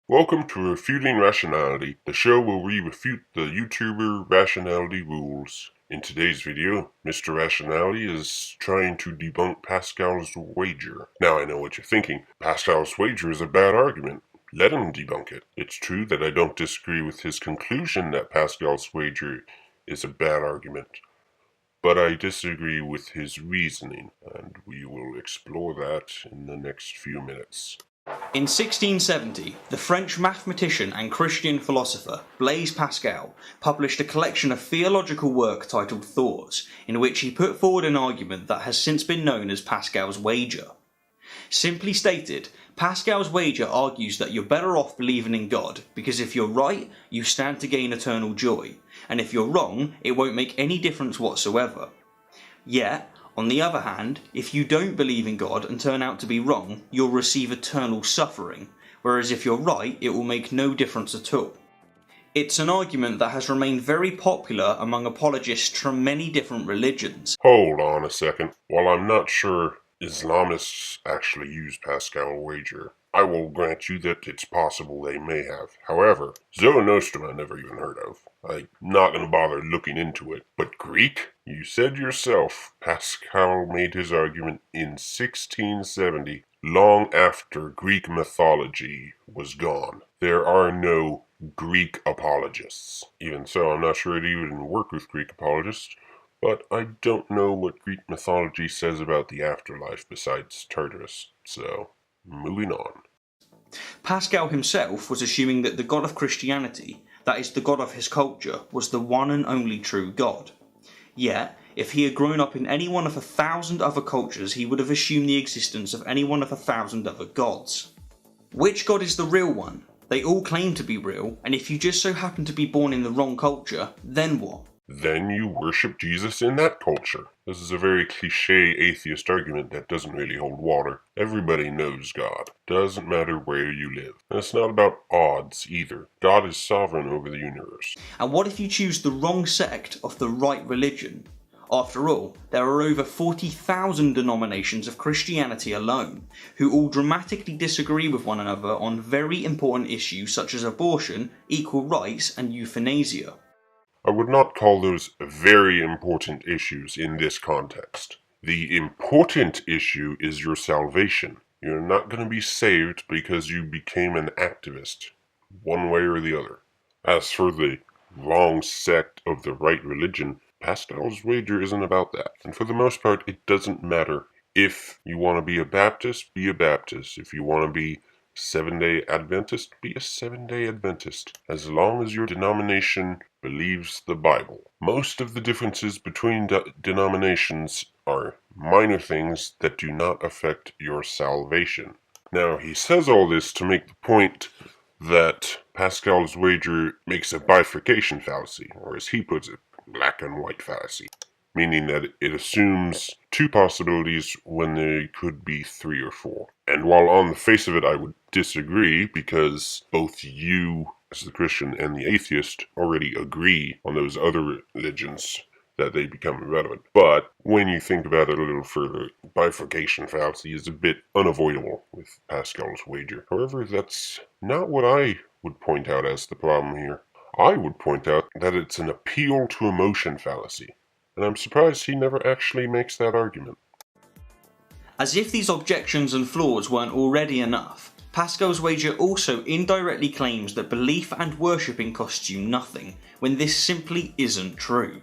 Welcome to Refuting Rationality, the show where we refute the YouTuber rationality rules. In today's video, Mr. Rationality is trying to debunk Pascal's wager. Now I know what you're thinking. Pascal's wager is a bad argument. Let him debunk it. It's true that I don't disagree with his conclusion that Pascal's wager is a bad argument, but I disagree with his reasoning, and we will explore that in the next few minutes. In 1670, the French mathematician and Christian philosopher Blaise Pascal published a collection of theological work titled Thoughts, in which he put forward an argument that has since been known as Pascal's wager. Simply stated, Pascal's wager argues that you're better off believing in God, because if you're right, you stand to gain eternal joy, and if you're wrong, it won't make any difference whatsoever. Yet, on the other hand, if you don't believe in God and turn out to be wrong, you'll receive eternal suffering, whereas if you're right, it will make no difference at all. It's an argument that has remained very popular among apologists from many different religions. Hold on a second. While I'm not sure Islamists actually use Pascal wager, I will grant you that it's possible they may have. However, Zoroaster I never even heard of. I'm not going to bother looking into it. But Greek? You said yourself Pascal made his argument in 1670, long after Greek mythology was gone. There are no Greek apologists. Even so, I'm not sure it even worked with Greek apologists. But I don't know what Greek mythology says about the afterlife besides Tartarus, so moving on. Pascal himself was assuming that the God of Christianity, that is the God of his culture, was the one and only true God. Yet, if he had grown up in any one of 1,000 other cultures, he would have assumed the existence of any one of 1,000 other gods. Which God is the real one? They all claim to be real, and if you just so happen to be born in the wrong culture, then what? Then you worship Jesus in that culture. This is a very cliche atheist argument that doesn't really hold water. Everybody knows God. Doesn't matter where you live. And it's not about odds either. God is sovereign over the universe. And what if you choose the wrong sect of the right religion? After all, there are over 40,000 denominations of Christianity alone, who all dramatically disagree with one another on very important issues such as abortion, equal rights, and euthanasia. I would not call those very important issues in this context. The important issue is your salvation. You're not going to be saved because you became an activist, one way or the other. As for the wrong sect of the right religion, Pascal's wager isn't about that. And for the most part, it doesn't matter. If you want to be a Baptist, be a Baptist. If you want to be Seventh-day Adventist, be a Seventh-day Adventist, as long as your denomination believes the Bible. Most of the differences between denominations are minor things that do not affect your salvation. Now, he says all this to make the point that Pascal's wager makes a bifurcation fallacy, or as he puts it, black and white fallacy, meaning that it assumes two possibilities when there could be three or four. And while on the face of it I would disagree, because both you as the Christian and the atheist already agree on those other religions that they become irrelevant. But when you think about it a little further, bifurcation fallacy is a bit unavoidable with Pascal's wager. However, that's not what I would point out as the problem here. I would point out that it's an appeal to emotion fallacy, and I'm surprised he never actually makes that argument. As if these objections and flaws weren't already enough, Pascal's wager also indirectly claims that belief and worshipping costs you nothing, when this simply isn't true.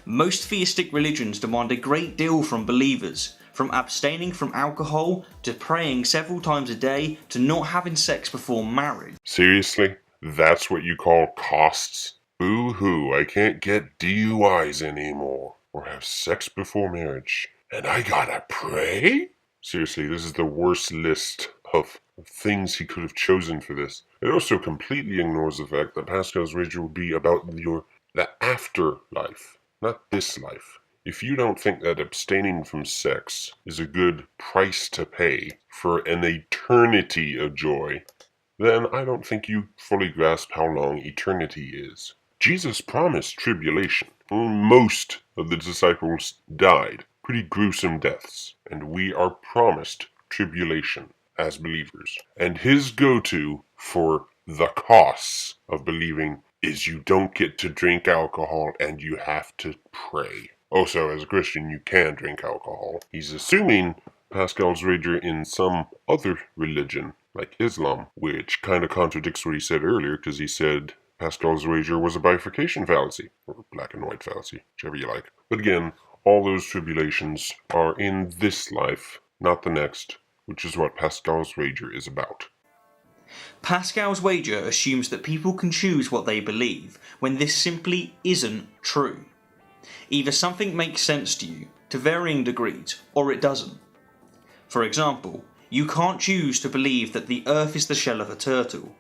Most theistic religions demand a great deal from believers, from abstaining from alcohol, to praying several times a day, to not having sex before marriage. Seriously? That's what you call costs? Boo-hoo, I can't get DUIs anymore, or have sex before marriage. And I gotta pray? Seriously, this is the worst list of things he could have chosen for this. It also completely ignores the fact that Pascal's wager would be about the afterlife, not this life. If you don't think that abstaining from sex is a good price to pay for an eternity of joy, then I don't think you fully grasp how long eternity is. Jesus promised tribulation. Most of the disciples died pretty gruesome deaths, and we are promised tribulation as believers. And his go-to for the costs of believing is you don't get to drink alcohol and you have to pray. Also, as a Christian, you can drink alcohol. He's assuming Pascal's wager in some other religion, like Islam, which kind of contradicts what he said earlier, because he said Pascal's wager was a bifurcation fallacy, or black and white fallacy, whichever you like. But again, all those tribulations are in this life, not the next, which is what Pascal's wager is about. Pascal's wager assumes that people can choose what they believe, when this simply isn't true. Either something makes sense to you, to varying degrees, or it doesn't. For example, you can't choose to believe that the Earth is the shell of a turtle.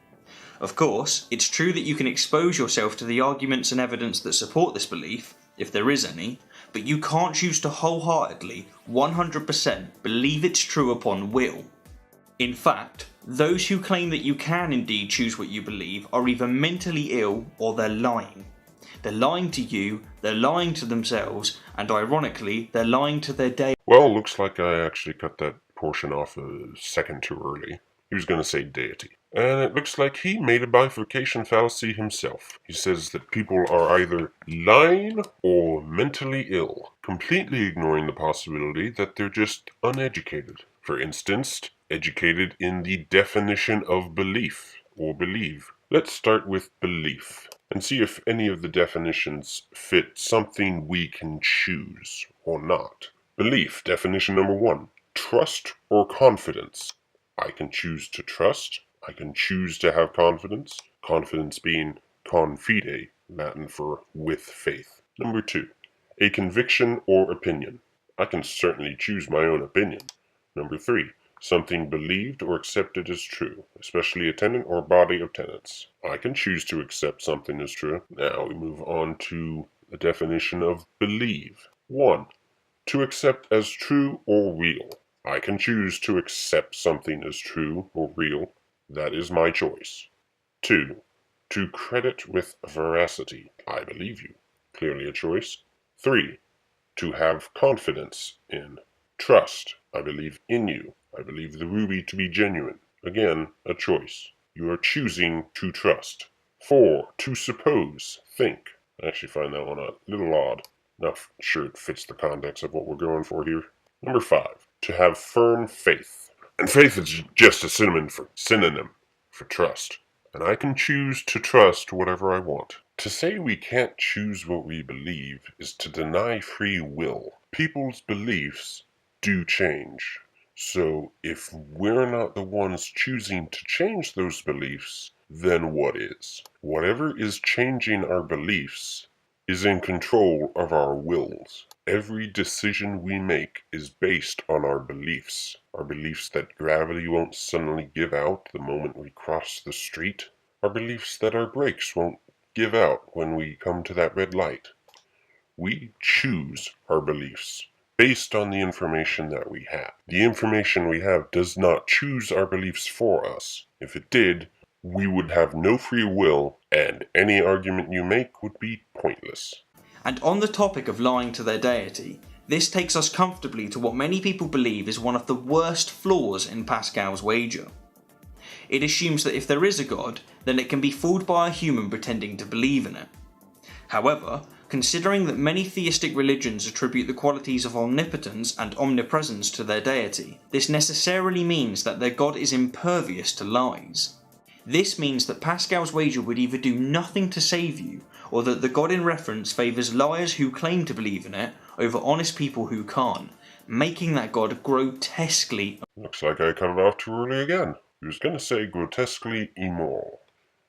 Of course, it's true that you can expose yourself to the arguments and evidence that support this belief, if there is any, but you can't choose to wholeheartedly, 100% believe it's true upon will. In fact, those who claim that you can indeed choose what you believe are either mentally ill or they're lying. They're lying to you, they're lying to themselves, and ironically, they're lying to their deity. Well, looks like I actually cut that portion off a second too early. He was going to say deity. And it looks like he made a bifurcation fallacy himself. He says that people are either lying or mentally ill, completely ignoring the possibility that they're just uneducated. For instance, educated in the definition of belief, or believe. Let's start with belief, and see if any of the definitions fit something we can choose, or not. Belief, definition number 1. Trust or confidence. I can choose to trust. I can choose to have confidence. Confidence being confide, Latin for with faith. Number 2. A conviction or opinion. I can certainly choose my own opinion. Number 3. Something believed or accepted as true, especially a tenet or body of tenets. I can choose to accept something as true. Now we move on to the definition of believe. 1. To accept as true or real. I can choose to accept something as true or real. That is my choice. 2. To credit with veracity. I believe you. Clearly a choice. 3. To have confidence in. Trust. I believe in you. I believe the ruby to be genuine. Again, a choice. You are choosing to trust. 4. To suppose. Think. I actually find that one a little odd. Not sure it fits the context of what we're going for here. Number 5. To have firm faith. And faith is just a synonym for trust. And I can choose to trust whatever I want. To say we can't choose what we believe is to deny free will. People's beliefs do change. So if we're not the ones choosing to change those beliefs, then what is? Whatever is changing our beliefs is in control of our wills. Every decision we make is based on our beliefs that gravity won't suddenly give out the moment we cross the street, our beliefs that our brakes won't give out when we come to that red light. We choose our beliefs based on the information that we have. The information we have does not choose our beliefs for us. If it did, we would have no free will, and any argument you make would be pointless. And on the topic of lying to their deity, this takes us comfortably to what many people believe is one of the worst flaws in Pascal's wager. It assumes that if there is a god, then it can be fooled by a human pretending to believe in it. However, considering that many theistic religions attribute the qualities of omnipotence and omnipresence to their deity, this necessarily means that their god is impervious to lies. This means that Pascal's wager would either do nothing to save you, or that the god in reference favours liars who claim to believe in it over honest people who can't, making that god grotesquely. Looks like I cut it off too early again. He was going to say grotesquely immoral.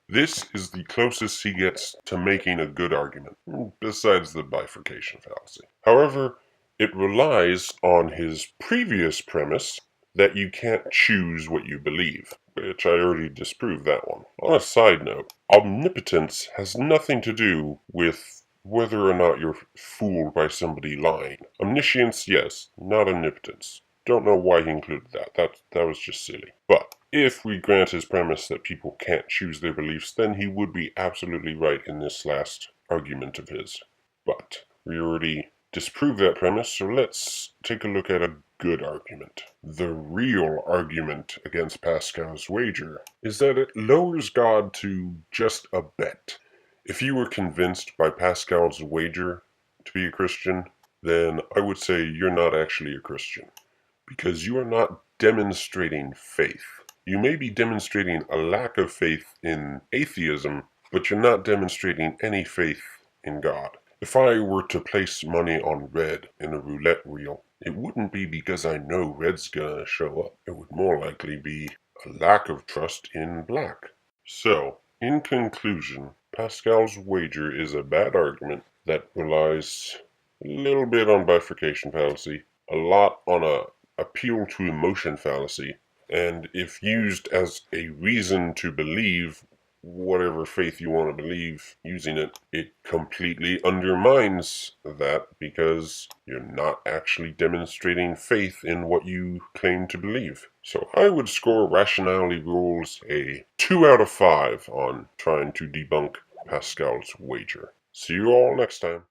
This is the closest he gets to making a good argument, besides the bifurcation fallacy. However, it relies on his previous premise that you can't choose what you believe, which I already disproved that one. On a side note, omnipotence has nothing to do with whether or not you're fooled by somebody lying. Omniscience, yes, not omnipotence. Don't know why he included that. That was just silly. But if we grant his premise that people can't choose their beliefs, then he would be absolutely right in this last argument of his. But we already disproved that premise, so let's take a look at a good argument. The real argument against Pascal's wager is that it lowers God to just a bet. If you were convinced by Pascal's wager to be a Christian, then I would say you're not actually a Christian, because you are not demonstrating faith. You may be demonstrating a lack of faith in atheism, but you're not demonstrating any faith in God. If I were to place money on red in a roulette wheel, it wouldn't be because I know red's gonna show up. It would more likely be a lack of trust in black. So, in conclusion, Pascal's wager is a bad argument that relies a little bit on bifurcation fallacy, a lot on a appeal to emotion fallacy, and if used as a reason to believe whatever faith you want to believe using it, it completely undermines that because you're not actually demonstrating faith in what you claim to believe. So I would score Rationality Rules a 2 out of 5 on trying to debunk Pascal's wager. See you all next time.